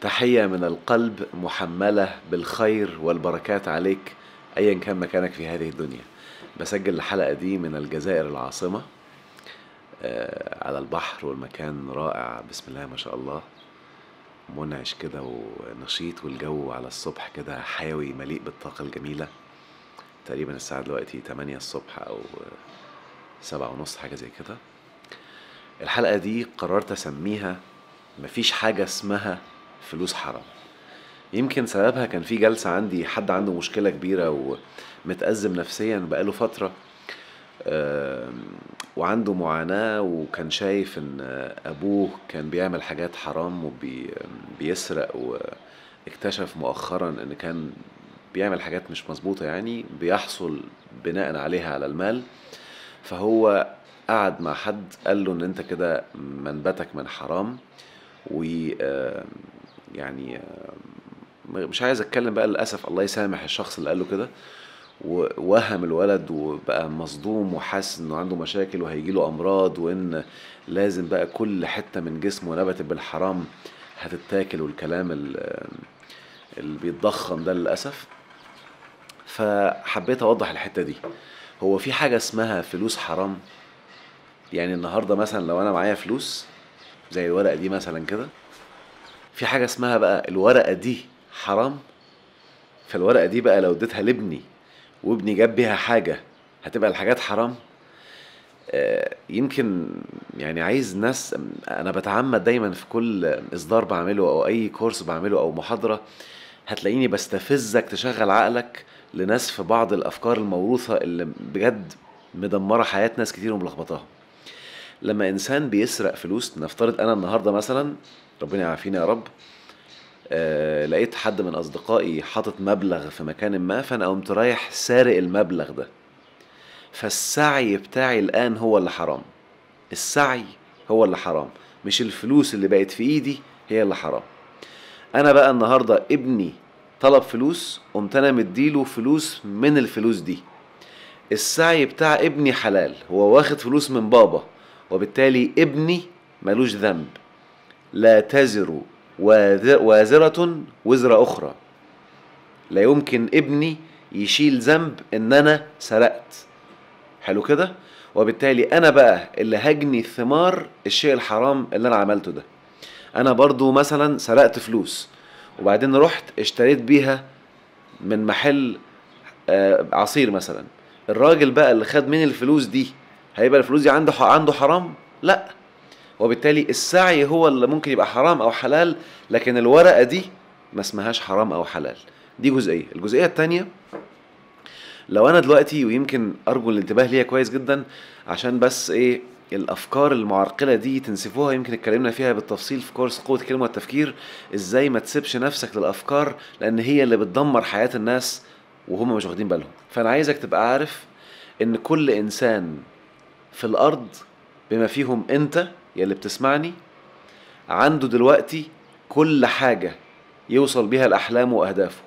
تحية من القلب محملة بالخير والبركات عليك أيا كان مكانك في هذه الدنيا. بسجل الحلقة دي من الجزائر العاصمة، على البحر، والمكان رائع بسم الله ما شاء الله، منعش كده ونشيط، والجو على الصبح كده حيوي مليء بالطاقة الجميلة. تقريبا الساعة دلوقتي 8 الصبح أو 7:30 حاجة زي كده. الحلقة دي قررت أسميها مفيش حاجة اسمها فلوس حرام. يمكن سببها كان في جلسة عندي حد عنده مشكلة كبيرة ومتأزم نفسيا بقاله فترة، وعنده معاناة، وكان شايف ان ابوه كان بيعمل حاجات حرام وبيسرق، واكتشف مؤخرا ان كان بيعمل حاجات مش مظبوطة، يعني بيحصل بناء عليها على المال. فهو قعد مع حد قال له ان انت كده منبتك من حرام، و يعني مش عايز اتكلم بقى، للاسف الله يسامح الشخص اللي قال له كده، ووهم الولد وبقى مصدوم وحاسس انه عنده مشاكل وهيجيله امراض، وان لازم بقى كل حتة من جسمه نبتت بالحرام هتتاكل، والكلام اللي بيتضخم ده للاسف. فحبيت اوضح الحتة دي. هو في حاجة اسمها فلوس حرام؟ يعني النهاردة مثلا لو انا معايا فلوس زي الورقة دي مثلا كده، في حاجة اسمها بقى الورقة دي حرام؟ فالورقة دي بقى لو اديتها لابني وابني جاب بيها حاجة هتبقى الحاجات حرام؟ يمكن يعني عايز ناس، انا بتعمد دايما في كل اصدار بعمله او اي كورس بعمله او محاضرة هتلاقيني بستفزك تشغل عقلك لنسف بعض الافكار الموروثة اللي بجد مدمرة حياة ناس كتير وملخبطاها. لما انسان بيسرق فلوس، نفترض انا النهاردة مثلا، ربنا يعافينا يا رب، لقيت حد من اصدقائي حاطط مبلغ في مكان ما، فانا قمت رايح سارق المبلغ ده. فالسعي بتاعي الان هو اللي حرام. السعي هو اللي حرام، مش الفلوس اللي بقت في ايدي هي اللي حرام. انا بقى النهاردة ابني طلب فلوس، قمت انا مديله فلوس من الفلوس دي. السعي بتاع ابني حلال، هو واخد فلوس من بابا، وبالتالي ابني ملوش ذنب. لا تزر وازرة وزر أخرى. لا يمكن ابني يشيل ذنب إن أنا سرقت. حلو كده؟ وبالتالي أنا بقى اللي هجني ثمار الشيء الحرام اللي أنا عملته ده. أنا برضو مثلا سرقت فلوس، وبعدين رحت اشتريت بيها من محل عصير مثلا. الراجل بقى اللي خد مني الفلوس دي، هيبقى الفلوس دي عنده حرام؟ لا. وبالتالي السعي هو اللي ممكن يبقى حرام او حلال، لكن الورقة دي ما اسمهاش حرام او حلال. دي جزئية. الجزئية التانية، لو انا دلوقتي، ويمكن ارجو الانتباه ليها كويس جدا عشان بس ايه الافكار المعرقلة دي تنسفوها، يمكن اتكلمنا فيها بالتفصيل في كورس قوة الكلمة والتفكير، ازاي ما تسيبش نفسك للافكار، لان هي اللي بتدمر حياة الناس وهم مش واخدين بالهم. فانا عايزك تبقى عارف ان كل انسان في الارض بما فيهم انت يلي بتسمعني، عنده دلوقتي كل حاجة يوصل بيها الأحلام وأهدافه،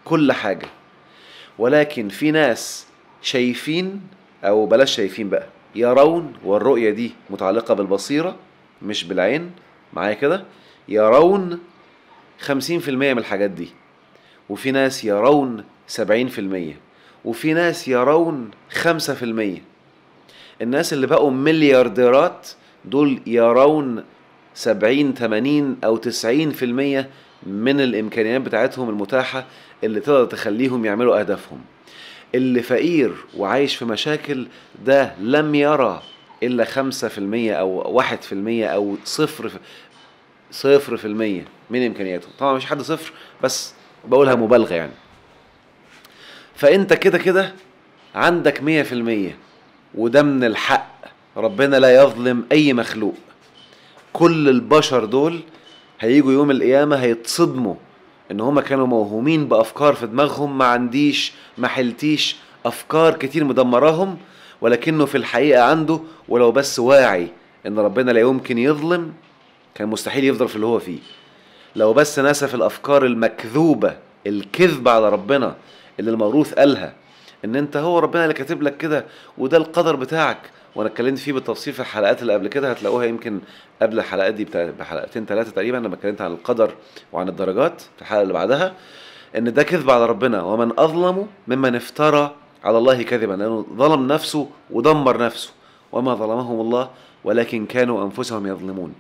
كل حاجة. ولكن في ناس شايفين، أو بلاش شايفين بقى، يرون، والرؤية دي متعلقة بالبصيرة مش بالعين، معايا كده، يرون 50% من الحاجات دي، وفي ناس يرون 70%، وفي ناس يرون 5%. الناس اللي بقوا مليارديرات دول يرون 70 80 أو 90% من الإمكانيات بتاعتهم المتاحة اللي تقدر تخليهم يعملوا أهدافهم. اللي فقير وعايش في مشاكل ده لم يرى إلا 5% أو 1% أو 0% من إمكانياته. طبعا مش حد صفر، بس بقولها مبالغة يعني. فأنت كده كده عندك 100%، وده من الحق. ربنا لا يظلم أي مخلوق. كل البشر دول هيجوا يوم القيامة هيتصدموا ان هما كانوا موهومين بافكار في دماغهم، ما عنديش، ما حلتيش افكار كتير مدمراهم، ولكنه في الحقيقة عنده، ولو بس واعي ان ربنا لا يمكن يظلم كان مستحيل يفضل في اللي هو فيه. لو بس نسف الافكار المكذوبة، الكذب على ربنا اللي الموروث قالها، ان انت هو ربنا اللي كاتب لك كده وده القدر بتاعك. وانا اتكلمت فيه بالتفصيل في الحلقات اللي قبل كده، هتلاقوها يمكن قبل الحلقات دي بحلقتين 3 تقريبا، لما اتكلمت عن القدر وعن الدرجات في الحلقه اللي بعدها، ان ده كذب على ربنا. ومن اظلم ممن افترى على الله كذبا، لانه ظلم نفسه ودمر نفسه. وما ظلمهم الله ولكن كانوا انفسهم يظلمون.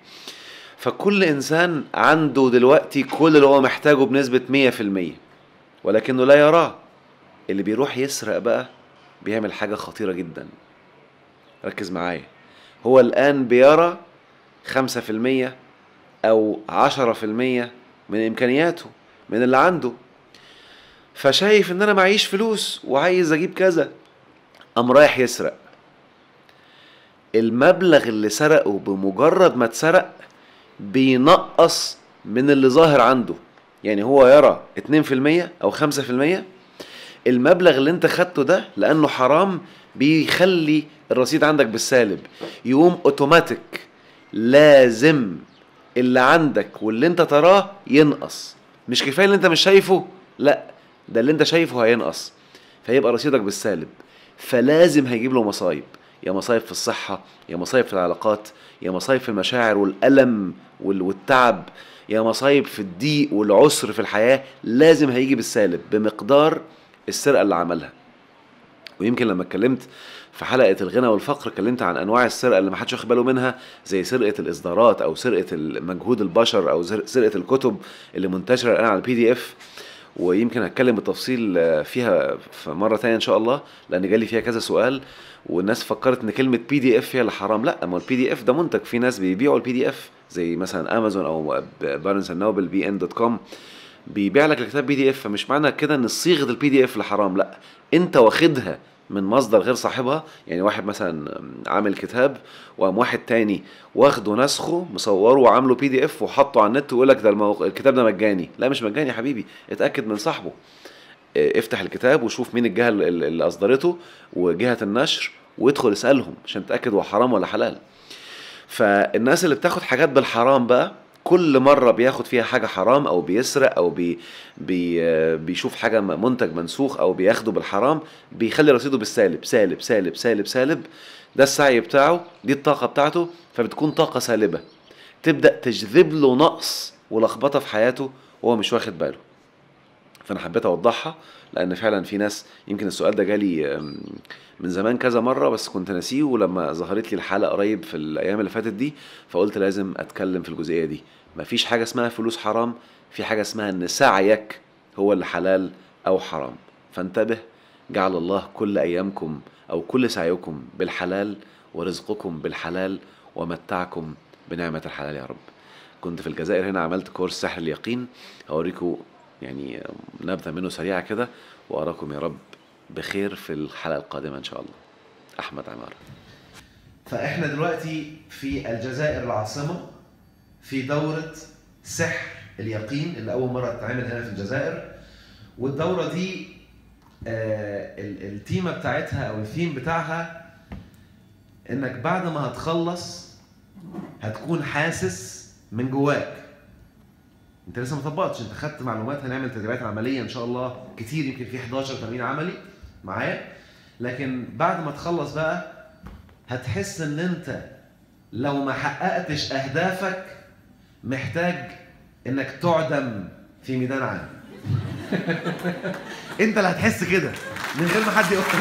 فكل انسان عنده دلوقتي كل اللي هو محتاجه بنسبة 100%، ولكنه لا يراه. اللي بيروح يسرق بقى بيعمل حاجة خطيرة جدا. ركز معايا، هو الآن بيرى 5% أو 10% من إمكانياته، من اللي عنده. فشايف إن أنا معيش فلوس وعايز أجيب كذا، قام رايح يسرق. المبلغ اللي سرقه بمجرد ما اتسرق بينقص من اللي ظاهر عنده. يعني هو يرى 2% أو 5%، المبلغ اللي انت خدته ده لأنه حرام بيخلي الرصيد عندك بالسالب. يقوم اوتوماتيك لازم اللي عندك واللي انت تراه ينقص. مش كفاية اللي انت مش شايفه، لا، ده اللي انت شايفه هينقص، فيبقى رصيدك بالسالب. فلازم هيجيب له مصايب، يا مصايب في الصحة، يا مصايب في العلاقات، يا مصايب في المشاعر والألم والتعب، يا مصايب في الضيق والعسر في الحياة. لازم هيجي بالسالب بمقدار السرقة اللي عملها. ويمكن لما اتكلمت في حلقة الغنى والفقر اتكلمت عن أنواع السرقة اللي محدش واخد باله منها، زي سرقة الإصدارات أو سرقة مجهود البشر أو سرقة الكتب اللي منتشرة الآن على PDF. ويمكن هتكلم بالتفصيل فيها في مرة تانية إن شاء الله، لأن جالي فيها كذا سؤال والناس فكرت إن كلمة PDF هي اللي حرام. لا، ما الPDF ده منتج، في ناس بيبيعوا الPDF زي مثلا أمازون أو بارنس اند نوبل BN.com بيبيع لك الكتاب PDF. فمش معنى كده ان صيغه PDF اللي حرام، لا، انت واخدها من مصدر غير صاحبها. يعني واحد مثلا عامل كتاب وقام واحد تاني واخده نسخه مصوره وعامله PDF وحطه على النت ويقول لك ده الكتاب ده مجاني. لا، مش مجاني يا حبيبي، اتاكد من صاحبه. افتح الكتاب وشوف مين الجهه اللي اصدرته وجهه النشر وادخل اسالهم عشان تتاكد هو حرام ولا حلال. فالناس اللي بتاخد حاجات بالحرام بقى كل مرة بياخد فيها حاجة حرام أو بيسرق أو بيشوف حاجة منتج منسوخ أو بياخده بالحرام، بيخلي رصيده بالسالب، سالب سالب سالب سالب. ده السعي بتاعه، دي الطاقة بتاعته، فبتكون طاقة سالبة تبدأ تجذب له نقص ولخبطة في حياته وهو مش واخد باله. فأنا حبيت أوضحها لأن فعلا في ناس، يمكن السؤال ده جالي من زمان كذا مرة بس كنت ناسيه، ولما ظهرت لي الحلقة قريب في الأيام اللي فاتت دي فقلت لازم أتكلم في الجزئية دي. مفيش حاجة اسمها فلوس حرام، في حاجة اسمها إن سعيك هو اللي حلال أو حرام. فانتبه، جعل الله كل أيامكم أو كل سعيكم بالحلال ورزقكم بالحلال ومتعكم بنعمة الحلال يا رب. كنت في الجزائر هنا عملت كورس سحر اليقين، هوريكم يعني نبذة منه سريعة كده، وأراكم يا رب بخير في الحلقة القادمة إن شاء الله. أحمد عمار. فإحنا دلوقتي في الجزائر العاصمة في دورة سحر اليقين اللي أول مرة تتعمل هنا في الجزائر. والدورة دي التيمة بتاعتها أو الثيم بتاعها إنك بعد ما هتخلص هتكون حاسس من جواك. انت لسه ما طبقتش، انت خدت معلومات، هنعمل تدريبات عمليه ان شاء الله كتير، يمكن في 11 تمرين عملي معايا. لكن بعد ما تخلص بقى هتحس ان انت لو ما حققتش اهدافك محتاج انك تعدم في ميدان عام. انت اللي هتحس كده من غير ما حد يقول لك.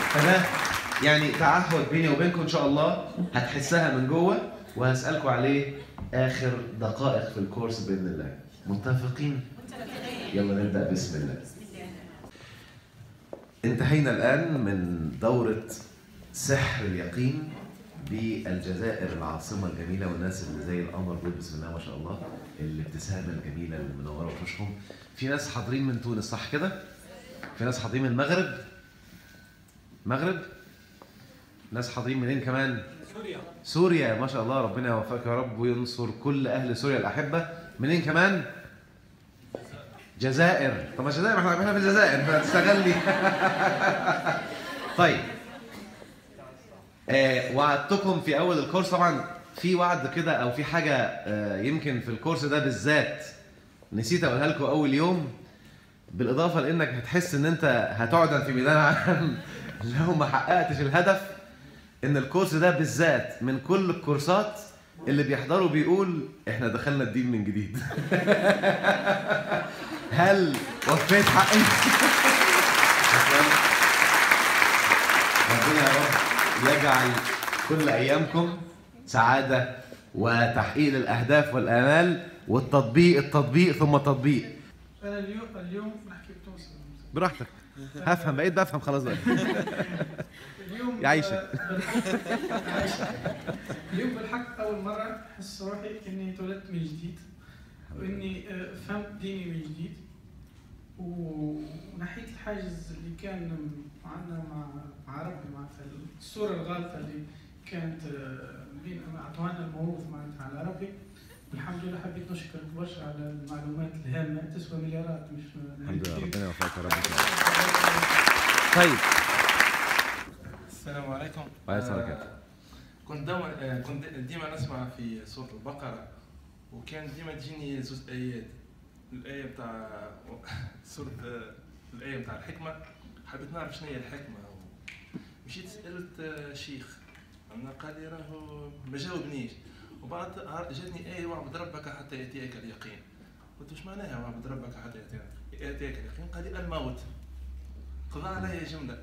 فده يعني تعهد بيني وبينكم ان شاء الله هتحسها من جوه، وهسألكم عليه آخر دقائق في الكورس بإذن الله. متفقين؟ يلا نبدأ بسم الله. انتهينا الآن من دورة سحر اليقين بالجزائر العاصمة الجميلة، والناس اللي زي القمر دول بسم الله ما شاء الله، الابتسامة الجميلة المنورة وشوشهم. في ناس حاضرين من تونس صح كده؟ في ناس حاضرين من المغرب؟ مغرب؟ ناس حاضرين منين كمان؟ سوريا ما شاء الله، ربنا يوفقك يا رب وينصر كل اهل سوريا الاحبه. منين كمان؟ جزائر. طب ما الجزائر، ما احنا في الجزائر فتشتغل لي. طيب وعدتكم في اول الكورس، طبعا في وعد كده او في حاجه يمكن في الكورس ده بالذات نسيت اقولها لكم اول يوم، بالاضافه لانك هتحس ان انت هتعدم في ميدان عام لو ما حققتش الهدف. ان الكورس ده بالذات من كل الكورسات اللي بيحضروا بيقول احنا دخلنا الدين من جديد. هل وفيت حقي؟ ربنا يا رب يجعل كل ايامكم سعاده وتحقيق الاهداف والامال والتطبيق ثم تطبيق. انا اليوم بحكي بتونسي براحتك. هفهم، بقيت بفهم خلاص بقى. اليوم يعيشك. اليوم بالحق اول مره احس روحي اني اتولدت من جديد واني فهمت ديني من جديد ونحيت الحاجز اللي كان عندنا مع ربي، مع الصوره الغالطه اللي كانت بين اعطانا الموروث معناتها على ربي. والحمد لله حبيت نشكرك برشا على المعلومات الهامه تسوى مليارات مش الحمد لله. ربنا يوفقك يا رب. طيب السلام عليكم. وعليكم السلام. كنت ديما نسمع في سورة البقرة، وكان ديما تجيني زوز آيات. الآية بتاع سورة الآية بتاع الحكمة، حبيت نعرف شنو هي الحكمة. مشيت سألت شيخ، أنا قال لي راهو ما جاوبنيش. وبعد جاتني آية واعبد ربك حتى يأتيك اليقين. قلت وش معناها واعبد ربك حتى يأتيك اليقين؟ قال لي الموت. قضى علي جملة.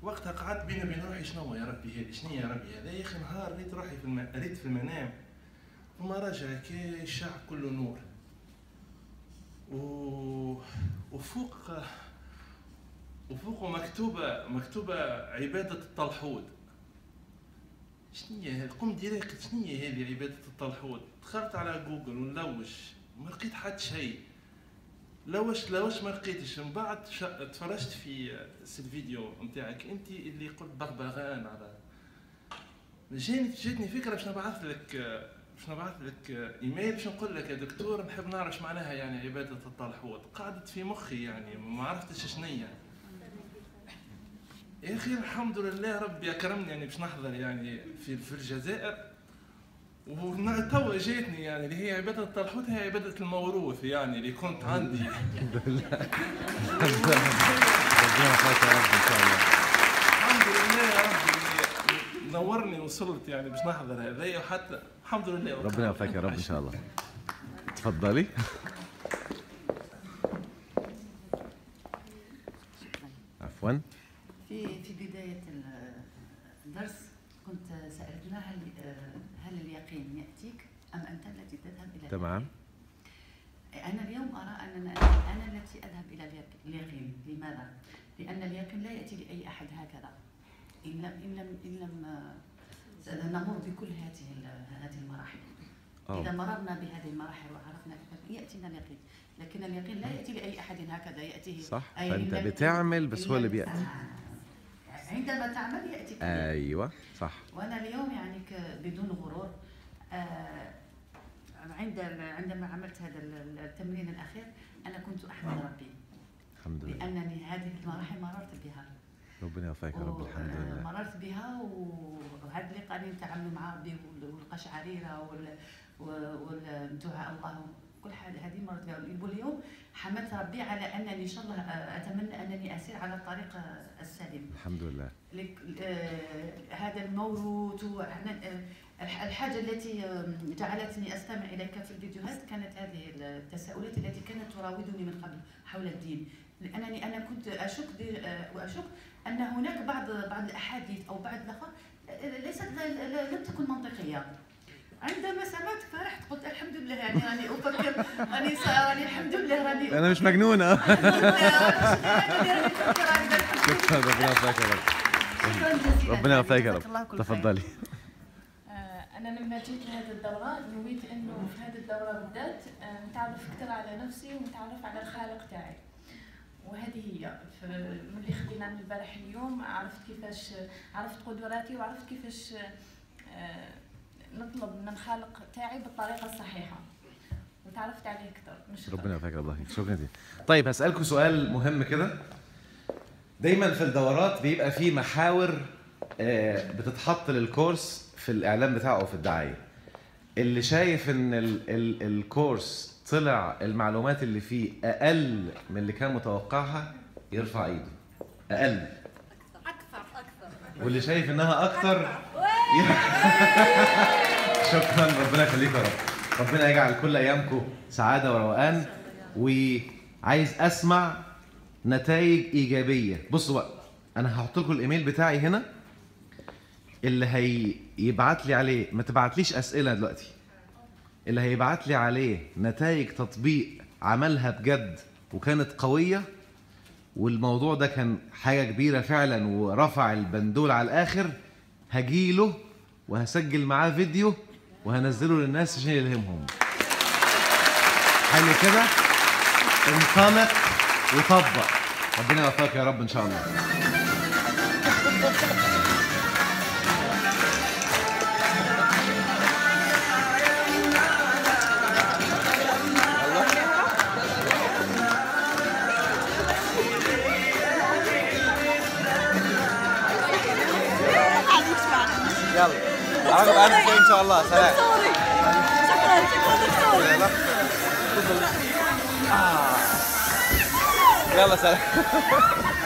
وقتها قعدت بيني وبين روحي شنو يا ربي هذه، شنو يا ربي هذا؟ يا اخي نهار ريت روحي ريت في المنام وما رجع كي الشعب كله نور وفوق مكتوبة عبادة الطلحود. شنو هي؟ قم ديريكت شنو هي هذه عبادة الطلحود؟ دخلت على جوجل ونلوش ما لقيت حد شيء. لوش ما لقيتش. من بعد تفرجت في الفيديو نتاعك انت اللي قلت بغبغان على جاتني فكره باش نبعث لك ايميل باش نقول لك يا دكتور نحب نعرف ايش معناها يعني عباده الطلحود. قعدت في مخي يعني ما عرفتش شنو هي. يا اخي الحمد لله ربي اكرمني يعني باش نحضر يعني في الجزائر. وتوا جاتني يعني اللي هي عبادة الطلحود هي عبادة الموروث يعني اللي كنت عندي. الحمد لله. ربنا يوفقك يا رب ان شاء الله. الحمد لله يا رب نورني وصلت يعني باش نحضر هذايا وحتى الحمد لله. ربنا يوفقك يا رب ان شاء الله. تفضلي. عفوا. في بداية الدرس كنت سألتنا هل اليقين يأتيك أم أنت التي تذهب إلى اليقين؟ تمام. أنا اليوم أرى أننا أنا التي أذهب إلى اليقين. لماذا؟ لأن اليقين لا يأتي لأي أحد هكذا إن لم نمر بكل هذه المراحل. إذا مررنا بهذه المراحل وعرفنا يأتينا اليقين، لكن اليقين لا يأتي لأي أحد هكذا يأتيه. صح. فأنت بتعمل بس هو اللي بيأتي. عندما تعمل يأتيك. أيوة صح. وأنا اليوم يعني بدون غرور عندما عملت هذا التمرين الأخير أنا كنت أحمد ربي الحمد لله لأنني هذه المراحل مررت بها. ربنا يوفقك يا رب. الحمد لله مررت بها. وهذا اللي قال لي نتعاملوا مع ربي والقشعريرة والدعاء الله كل حاجة هذه مرت بها. واليوم حمدت ربي على أنني إن شاء الله أتمنى أنني أسير على الطريق السليم. الحمد لله. هذا الموروث الحاجة التي جعلتني أستمع إليك في الفيديوهات كانت هذه التساؤلات التي كانت تراودني من قبل حول الدين. لأنني أنا كنت أشك أن هناك بعض الأحاديث أو بعض الأخبار لم تكن منطقية. عندما سمعت فرحت قلت الحمد لله يعني راني أفكر راني الحمد لله راني أنا مش مجنونة. شكرا. ربنا يوفقك يا رب. ربنا يوفقك يا رب. تفضلي. أنا لما جيت لهذه الدورة نويت إنه في هذه الدورة بالذات نتعرف أكثر على نفسي ونتعرف على الخالق تاعي. وهذه هي ملي خدينا من البارح اليوم عرفت قدراتي وعرفت كيفاش نطلب من الخالق تاعي بالطريقة الصحيحة وتعرفت عليه أكثر. ربنا يوفقك الله فيك. شكرا جزيلا. طيب هسألكم سؤال مهم كده. دايما في الدورات بيبقى في محاور بتتحط للكورس في الإعلان بتاعه أو في الدعاية. اللي شايف إن الكورس طلع المعلومات اللي فيه اقل من اللي كان متوقعها يرفع ايده. اقل. واللي شايف انها اكتر شكرا، ربنا يخليك يا رب. ربنا يجعل كل ايامكم سعاده وروقان، وعايز اسمع نتائج ايجابيه. بصوا بقى، انا هحط لكم الايميل بتاعي هنا، اللي هيبعت لي عليه، ما تبعتليش اسئله دلوقتي، اللي هيبعت لي عليه نتائج تطبيق عملها بجد وكانت قويه، والموضوع ده كان حاجه كبيره فعلا ورفع البندول على الاخر، هجيله وهسجل معاه فيديو وهنزله للناس عشان يلهمهم. حلو كده؟ انطلق وطبق. ربنا يوفقك يا رب ان شاء الله. يلا عقب ألف خير إن شاء الله. سلام. شكرا دكتور. يلا سلام.